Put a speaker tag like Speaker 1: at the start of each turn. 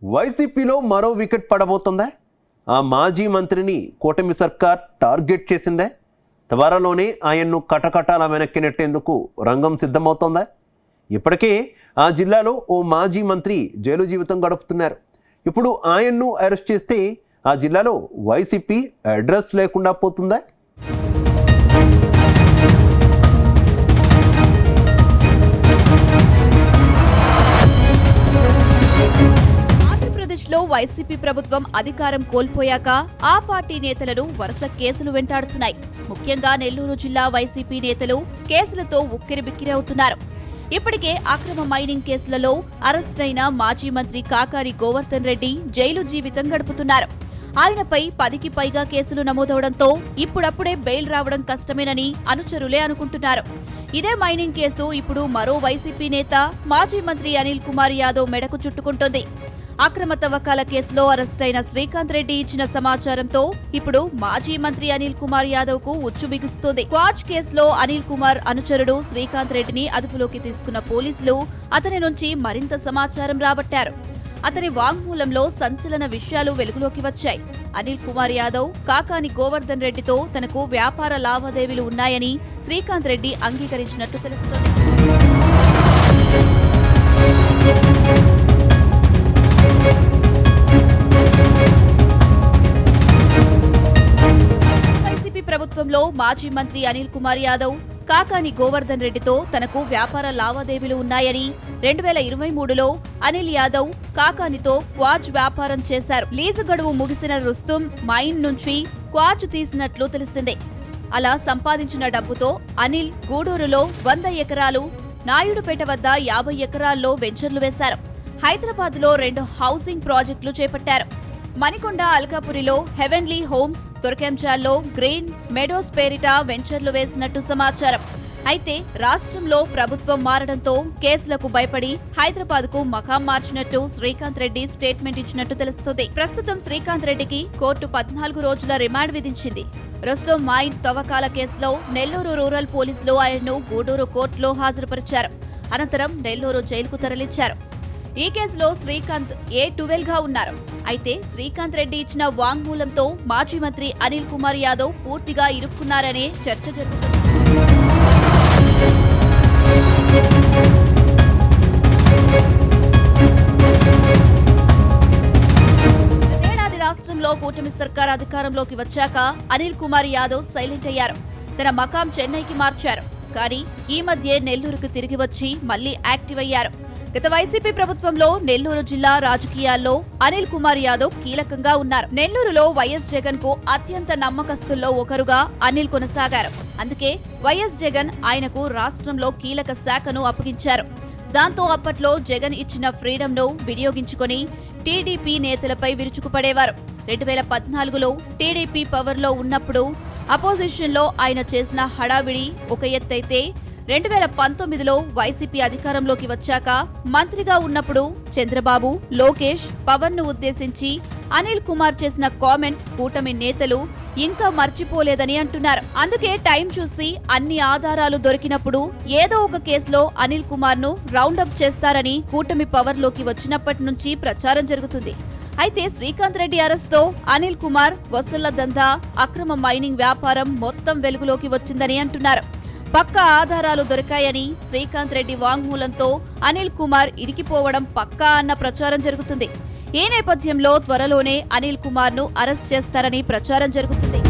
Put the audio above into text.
Speaker 1: వైసీపీలో మరో వికెట్ పడబోతుందా? ఆ మాజీ మంత్రిని కూటమి సర్కార్ టార్గెట్ చేసిందే? త్వరలోనే ఆయన్ను కటకటాల వెనక్కి నెట్టేందుకు రంగం సిద్ధమవుతోందా? ఇప్పటికే ఆ జిల్లాలో ఓ మాజీ మంత్రి జైలు జీవితం గడుపుతున్నారు. ఇప్పుడు ఆయన్ను అరెస్ట్ చేస్తే ఆ జిల్లాలో వైసీపీ అడ్రస్ లేకుండా పోతుందా?
Speaker 2: ఆంధ్రప్రదేశ్లో వైసీపీ ప్రభుత్వం అధికారం కోల్పోయాక ఆ పార్టీ నేతలను వరుస కేసులు వెంటాడుతున్నాయి. ముఖ్యంగా నెల్లూరు జిల్లా వైసీపీ నేతలు కేసులతో ఉక్కిరిబిక్కిరి అవుతున్నారు. ఇప్పటికే అక్రమ మైనింగ్ కేసులలో అరెస్ట్ అయిన మాజీ మంత్రి కాకాని గోవర్ధన్ రెడ్డి జైలు జీవితం గడుపుతున్నారు. ఆయనపై 10కి పైగా కేసులు నమోదవడంతో ఇప్పుడప్పుడే బెయిల్ రావడం కష్టమేనని అనుచరులే అనుకుంటున్నారు. ఇదే మైనింగ్ కేసు ఇప్పుడు మరో వైసీపీ నేత మాజీ మంత్రి అనిల్ కుమార్ యాదవ్ మెడకు చుట్టుకుంటోంది. అక్రమ తవ్వకాల కేసులో అరెస్టైన శ్రీకాంత్ రెడ్డి ఇచ్చిన సమాచారంతో ఇప్పుడు మాజీ మంత్రి అనిల్ కుమార్ యాదవ్ కు ఉచ్చు బిగుస్తోంది. క్వాచ్ కేసులో అనిల్ కుమార్ అనుచరుడు శ్రీకాంత్ రెడ్డిని అదుపులోకి తీసుకున్న పోలీసులు అతని నుంచి మరింత సమాచారం రాబట్టారు. అతని వాంగ్మూలంలో సంచలన విషయాలు వెలుగులోకి వచ్చాయి. అనిల్ కుమార్ యాదవ్ కాకాని గోవర్ధన్ రెడ్డితో తనకు వ్యాపార లావాదేవీలు ఉన్నాయని శ్రీకాంత్ రెడ్డి అంగీకరించినట్లు తెలుస్తోంది. వైసీపీ ప్రభుత్వంలో మాజీ మంత్రి అనిల్ కుమార్ యాదవ్ కాకాని గోవర్ధన్ రెడ్డితో తనకు వ్యాపార లావాదేవీలు ఉన్నాయని 2023లో అనిల్ యాదవ్ కాకానితో క్వాచ్ వ్యాపారం చేశారు. లీజు గడువు ముగిసిన రుస్తుం మైన్ నుంచి క్వాచ్ తీసినట్లు తెలిసిందే. అలా సంపాదించిన డబ్బుతో అనిల్ గూడూరులో 100 ఎకరాలు, నాయుడుపేట వద్ద 50 ఎకరాల్లో వెంచర్లు వేశారు. హైదరాబాద్లో 2 హౌసింగ్ ప్రాజెక్టులు చేపట్టారు. మణికొండ అల్కాపురిలో హెవెన్లీ హోమ్స్, తొరకెంచాల్లో గ్రీన్ మెడోస్ పేరిట వెంచర్లు వేసినట్టు సమాచారం. అయితే రాష్ట్రంలో ప్రభుత్వం మారడంతో కేసులకు భయపడి హైదరాబాద్కు మకాం మార్చినట్టు శ్రీకాంత్ రెడ్డి స్టేట్మెంట్ ఇచ్చినట్టు తెలుస్తోంది. ప్రస్తుతం శ్రీకాంత్ రెడ్డికి కోర్టు 14 రోజుల రిమాండ్ విధించింది. రుస్తుం మైన్ తవ్వకాల కేసులో నెల్లూరు రూరల్ పోలీసులు ఆయన్ను గూడూరు కోర్టులో హాజరుపరిచారు. అనంతరం నెల్లూరు జైలుకు తరలించారు. ఈ కేసులో శ్రీకాంత్ A12 గా ఉన్నారు. అయితే శ్రీకాంత్ రెడ్డి ఇచ్చిన వాంగ్మూలంతో మాజీ మంత్రి అనిల్ కుమార్ యాదవ్ పూర్తిగా ఇరుక్కున్నారనే చర్చ జరుగుతుంది. గతేడాది రాష్ట్రంలో కూటమి సర్కార్ అధికారంలోకి వచ్చాక అనిల్ కుమార్ యాదవ్ సైలెంట్ అయ్యారు. తన మకాం చెన్నైకి మార్చారు. కానీ ఈ మధ్య నెల్లూరుకు తిరిగి వచ్చి మళ్లీ యాక్టివ్ అయ్యారు. గత వైసీపీ ప్రభుత్వంలో నెల్లూరు జిల్లా రాజకీయాల్లో అనిల్ కుమార్ యాదవ్ కీలకంగా ఉన్నారు. నెల్లూరులో వైఎస్ జగన్ కు అత్యంత నమ్మకస్తుల్లో ఒకరుగా అనిల్ కొనసాగారు. అందుకే వైఎస్ జగన్ ఆయనకు రాష్ట్రంలో కీలక శాఖను అప్పగించారు. దాంతో అప్పట్లో జగన్ ఇచ్చిన ఫ్రీడమ్ ను వినియోగించుకుని టీడీపీ నేతలపై విరుచుకుపడేవారు. 2014లో టీడీపీ పవర్ లో ఉన్నప్పుడు అపోజిషన్ లో ఆయన చేసిన హడావిడి ఒక ఎత్తైతే 2019లో వైసీపీ అధికారంలోకి వచ్చాక మంత్రిగా ఉన్నప్పుడు చంద్రబాబు, లోకేష్, పవన్ ను ఉద్దేశించి అనిల్ కుమార్ చేసిన కామెంట్స్ కూటమి నేతలు ఇంకా మర్చిపోలేదని అంటున్నారు. అందుకే టైం చూసి అన్ని ఆధారాలు దొరికినప్పుడు ఏదో ఒక కేసులో అనిల్ కుమార్ ను రౌండప్ చేస్తారని కూటమి పవర్ లోకి వచ్చినప్పటి నుంచి ప్రచారం జరుగుతుంది. అయితే శ్రీకాంత్ రెడ్డి అరెస్ట్ తో అనిల్ కుమార్ వసూళ్ల దందా, అక్రమ మైనింగ్ వ్యాపారం మొత్తం వెలుగులోకి వచ్చిందని అంటున్నారు. పక్కా ఆధారాలు దొరికాయని శ్రీకాంత్ రెడ్డి వాంగ్మూలంతో అనిల్ కుమార్ ఇరికిపోవడం పక్కా అన్న ప్రచారం జరుగుతుంది. ఈ నేపథ్యంలో త్వరలోనే అనిల్ కుమార్ ను అరెస్ట్ చేస్తారని ప్రచారం జరుగుతుంది.